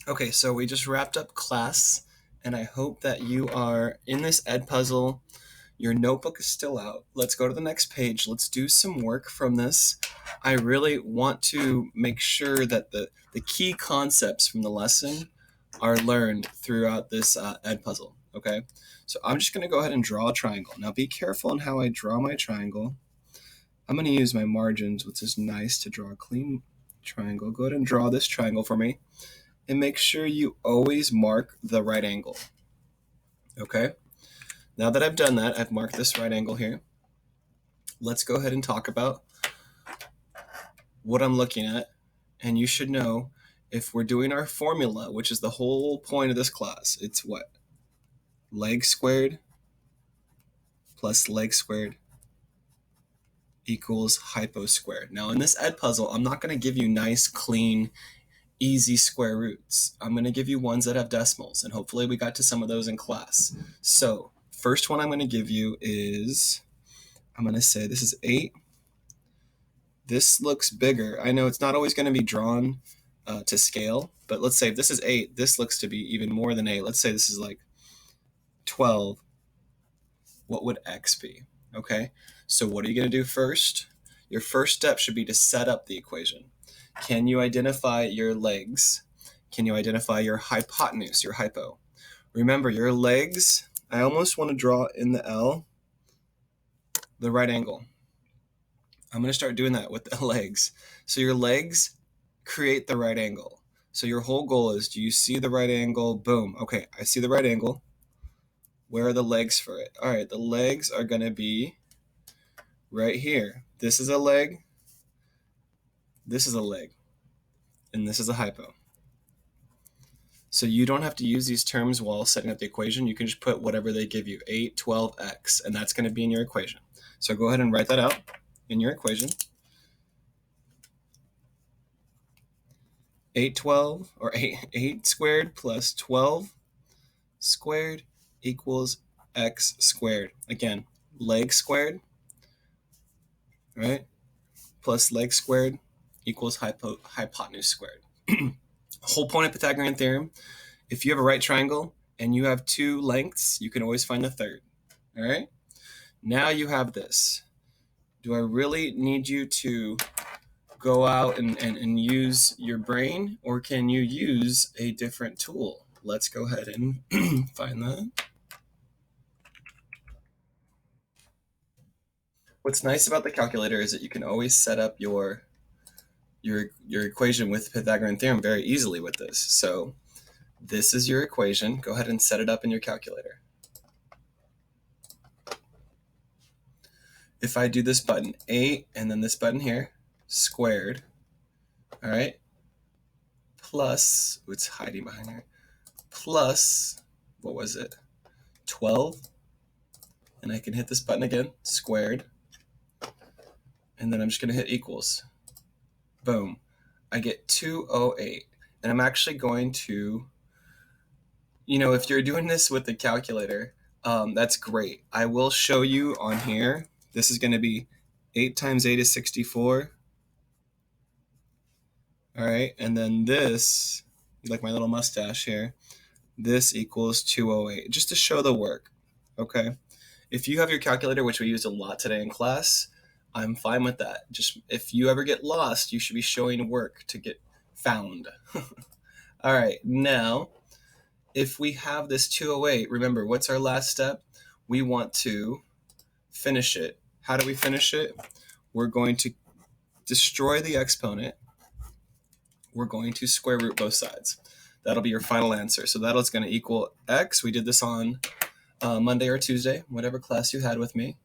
Okay, so we just wrapped up class, and I hope that you are in this Edpuzzle. Your notebook is still out. Let's go to the next page. Let's do some work from this. I really want to make sure that the key concepts from the lesson are learned throughout this Edpuzzle, okay? So I'm just going to go ahead and draw a triangle. Now be careful in how I draw my triangle. I'm going to use my margins, which is nice to draw a clean triangle. Go ahead and draw this triangle for me. And make sure you always mark the right angle. Okay? Now that I've done that, I've marked this right angle here. Let's go ahead and talk about what I'm looking at. And you should know if we're doing our formula, which is the whole point of this class, it's what? Leg squared plus leg squared equals hypo squared. Now in this Edpuzzle, I'm not going to give you nice, clean, easy square roots. I'm going to give you ones that have decimals, and hopefully we got to some of those in class. So first one I'm going to give you is, I'm going to say this is 8. This looks bigger. I know it's not always going to be drawn to scale, but let's say if this is 8, this looks to be even more than 8. Let's say this is like 12. What would x be? Okay, so what are you going to do first? Your first step should be to set up the equation. Can you identify your legs? Can you identify your hypotenuse, your hypo? Remember, your legs, I almost want to draw in the L, the right angle. I'm going to start doing that with the legs. So your legs create the right angle. So your whole goal is, do you see the right angle? Boom. Okay, I see the right angle. Where are the legs for it? All right, the legs are going to be right here. This is a leg. This is a leg. And this is a hypo. So you don't have to use these terms while setting up the equation. You can just put whatever they give you, 8, 12x, and that's going to be in your equation. So go ahead and write that out in your equation. 8 squared plus 12 squared equals x squared. Again, leg squared, right, plus leg squared equals hypotenuse squared. Whole point of Pythagorean theorem, if you have a right triangle and you have 2 lengths, you can always find the third. All right? Now you have this. Do I really need you to go out and use your brain, or can you use a different tool? Let's go ahead and find that. What's nice about the calculator is that you can always set up your equation with Pythagorean theorem very easily with this. So this is your equation. Go ahead and set it up in your calculator. If I do this button, 8, and then this button here, squared, all right, plus, it's hiding behind here, plus, what was it, 12, and I can hit this button again, squared, and then I'm just going to hit equals. Boom. I get 208, and I'm actually going to, if you're doing this with the calculator, that's great. I will show you on here. This is going to be 8 times 8 is 64. All right, and then this, like my little mustache here, this equals 208, just to show the work, okay? If you have your calculator, which we use a lot today in class, I'm fine with that. Just if you ever get lost, you should be showing work to get found. All right, now, if we have this 208, remember, what's our last step? We want to finish it. How do we finish it? We're going to destroy the exponent. We're going to square root both sides. That'll be your final answer. So that is going to equal x. We did this on Monday or Tuesday, whatever class you had with me.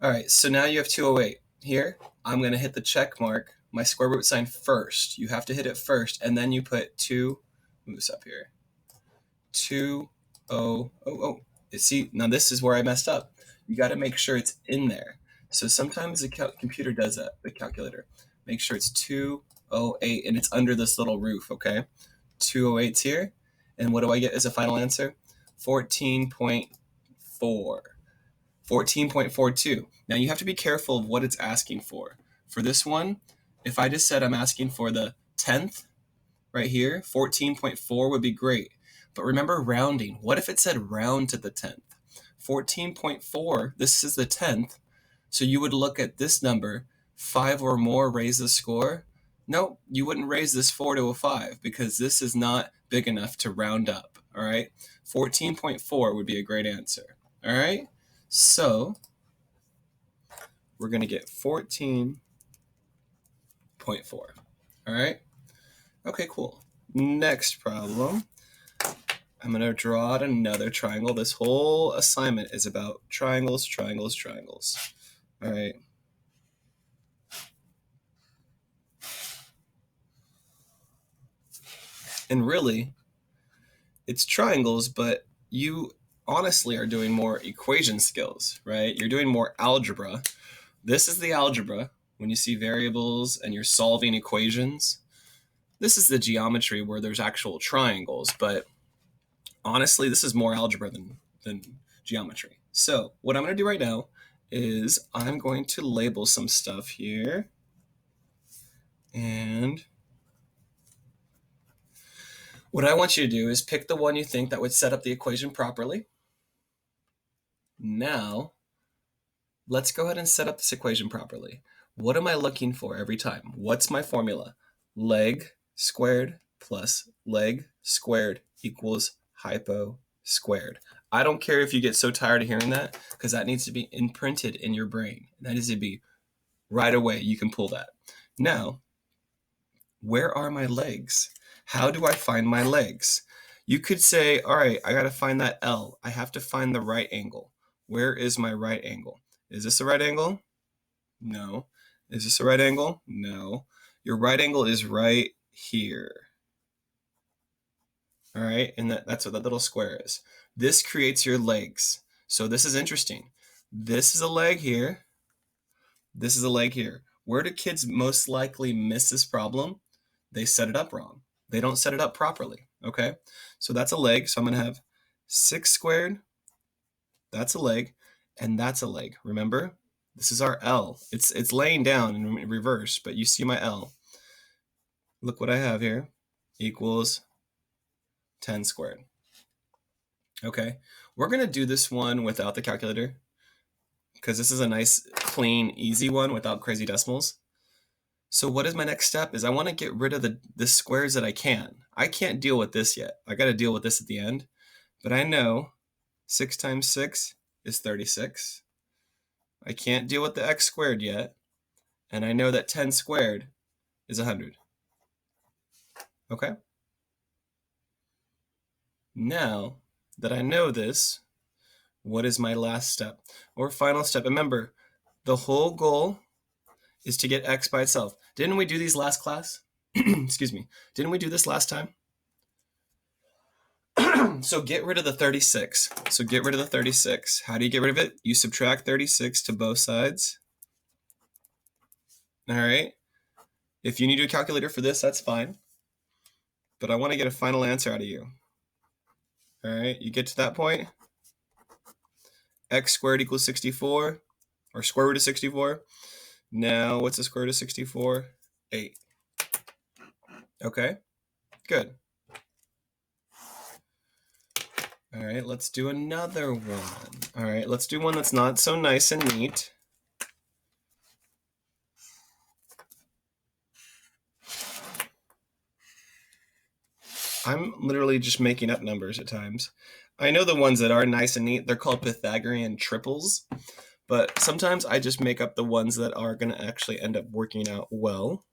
All right, so now you have 208. Here, I'm going to hit the check mark, my square root sign first. You have to hit it first, and then you put 2, move this up here, 2, see, now this is where I messed up. You got to make sure it's in there. So sometimes the computer does that, the calculator. Make sure it's 208, and it's under this little roof, okay? 208's here, and what do I get as a final answer? 14.4. 14.42. Now you have to be careful of what it's asking for. For this one, if I just said I'm asking for the 10th, right here, 14.4 would be great. But remember rounding. What if it said round to the 10th? 14.4, this is the 10th. So you would look at this number, 5 or more raise the score. No, you wouldn't raise this 4 to a 5 because this is not big enough to round up, all right? 14.4 would be a great answer, all right? So we're going to get 14.4, all right? Okay, cool. Next problem. I'm going to draw out another triangle. This whole assignment is about triangles, triangles, triangles. All right. And really, it's triangles, but you honestly are doing more equation skills, right? You're doing more algebra. This is the algebra when you see variables and you're solving equations. This is the geometry where there's actual triangles, but honestly, this is more algebra than geometry. So what I'm going to do right now is I'm going to label some stuff here. And what I want you to do is pick the one you think that would set up the equation properly. Now, let's go ahead and set up this equation properly. What am I looking for every time? What's my formula? Leg squared plus leg squared equals hypo squared. I don't care if you get so tired of hearing that, because that needs to be imprinted in your brain. That needs to be right away. You can pull that. Now, where are my legs? How do I find my legs? You could say, all right, I got to find that L. I have to find the right angle. Where is my right angle? Is this a right angle? No. Is this a right angle? No. Your right angle is right here. All right, and that's what that little square is. This creates your legs. So this is interesting. This is a leg here. This is a leg here. Where do kids most likely miss this problem? They set it up wrong. They don't set it up properly, okay? So that's a leg, so I'm going to have 6 squared. That's a leg, and that's a leg. Remember, this is our L. It's laying down in reverse, but you see my L. Look what I have here, equals 10 squared. Okay, we're going to do this one without the calculator because this is a nice, clean, easy one without crazy decimals. So what is my next step is I want to get rid of the squares that I can. I can't deal with this yet. I got to deal with this at the end. But I know 6 times 6 is 36. I can't deal with the x squared yet. And I know that 10 squared is 100. Okay? Now that I know this, what is my last step or final step? Remember, the whole goal is to get x by itself. Didn't we do these last class? Excuse me. Didn't we do this last time? So get rid of the 36. So get rid of the 36. How do you get rid of it? You subtract 36 to both sides. All right. If you need a calculator for this, that's fine. But I want to get a final answer out of you. All right. You get to that point. X squared equals 64, or square root of 64. Now, what's the square root of 64? 8. Okay, good. All right, let's do another one. All right, let's do one that's not so nice and neat. I'm literally just making up numbers at times. I know the ones that are nice and neat, they're called Pythagorean triples, but sometimes I just make up the ones that are going to actually end up working out well.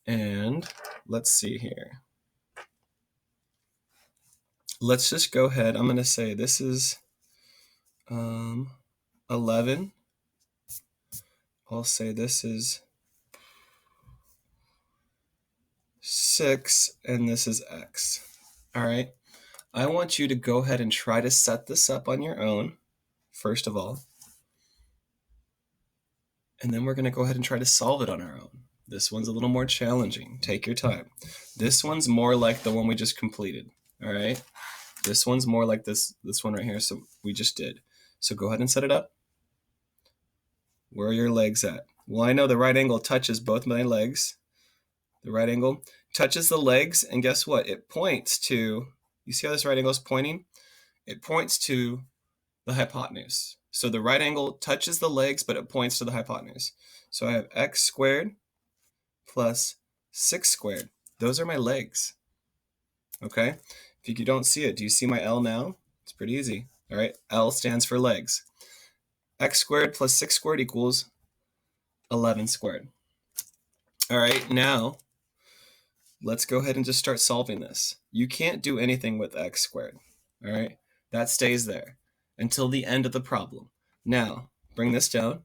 And let's see here. Let's just go ahead. I'm going to say this is 11. I'll say this is 6, and this is x. All right. I want you to go ahead and try to set this up on your own, first of all. And then we're going to go ahead and try to solve it on our own. This one's a little more challenging. Take your time. This one's more like the one we just completed. All right. This one's more like this one right here. So we just did. So go ahead and set it up. Where are your legs at? Well, I know the right angle touches both my legs. The right angle. touches the legs, and guess what? It points to, you see how this right angle is pointing? It points to the hypotenuse. So the right angle touches the legs, but it points to the hypotenuse. So I have x squared plus 6 squared. Those are my legs. Okay? If you don't see it, do you see my L now? It's pretty easy. All right? L stands for legs. X squared plus 6 squared equals 11 squared. All right, now let's go ahead and just start solving this. You can't do anything with x squared. All right? That stays there until the end of the problem. Now, bring this down.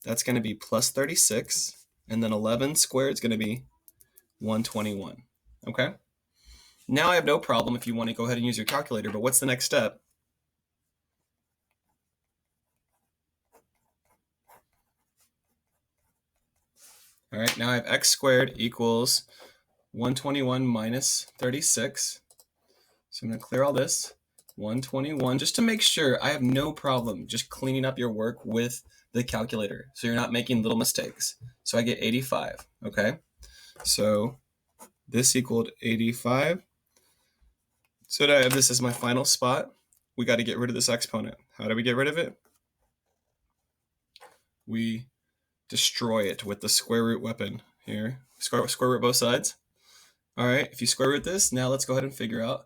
That's going to be plus 36, and then 11 squared is going to be 121. Okay? Now I have no problem if you want to go ahead and use your calculator, but what's the next step? All right, now I have x squared equals 121 minus 36. So I'm going to clear all this. 121, just to make sure I have no problem just cleaning up your work with the calculator so you're not making little mistakes. So I get 85, okay? So this equaled 85. So now I have this as my final spot. We got to get rid of this exponent. How do we get rid of it? We destroy it with the square root weapon here. Square root both sides. All right, if you square root this, now let's go ahead and figure out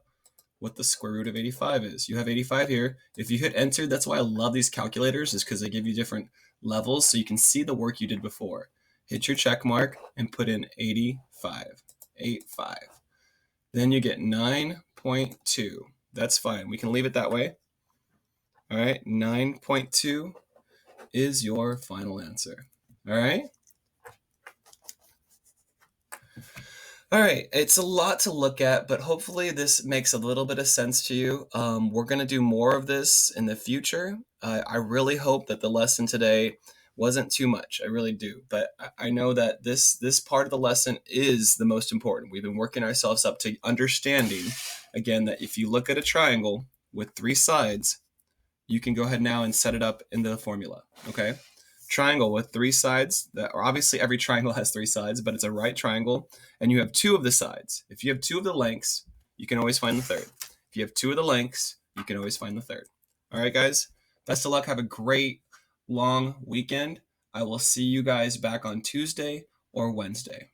what the square root of 85 is. You have 85 here. If you hit enter, that's why I love these calculators, is because they give you different levels so you can see the work you did before. Hit your check mark and put in 85. 85. Then you get 9.2. That's fine. We can leave it that way. All right, 9.2 is your final answer. All right? All right, it's a lot to look at, but hopefully this makes a little bit of sense to you. We're going to do more of this in the future. I really hope that the lesson today wasn't too much. I really do. But I know that this part of the lesson is the most important. We've been working ourselves up to understanding, again, that if you look at a triangle with 3 sides, you can go ahead now and set it up in the formula, okay? Triangle with 3 sides, or obviously every triangle has 3 sides, but it's a right triangle, and you have 2 of the sides. If you have 2 of the lengths, you can always find the third. If you have 2 of the lengths, you can always find the third. All right, guys, best of luck. Have a great long weekend. I will see you guys back on Tuesday or Wednesday.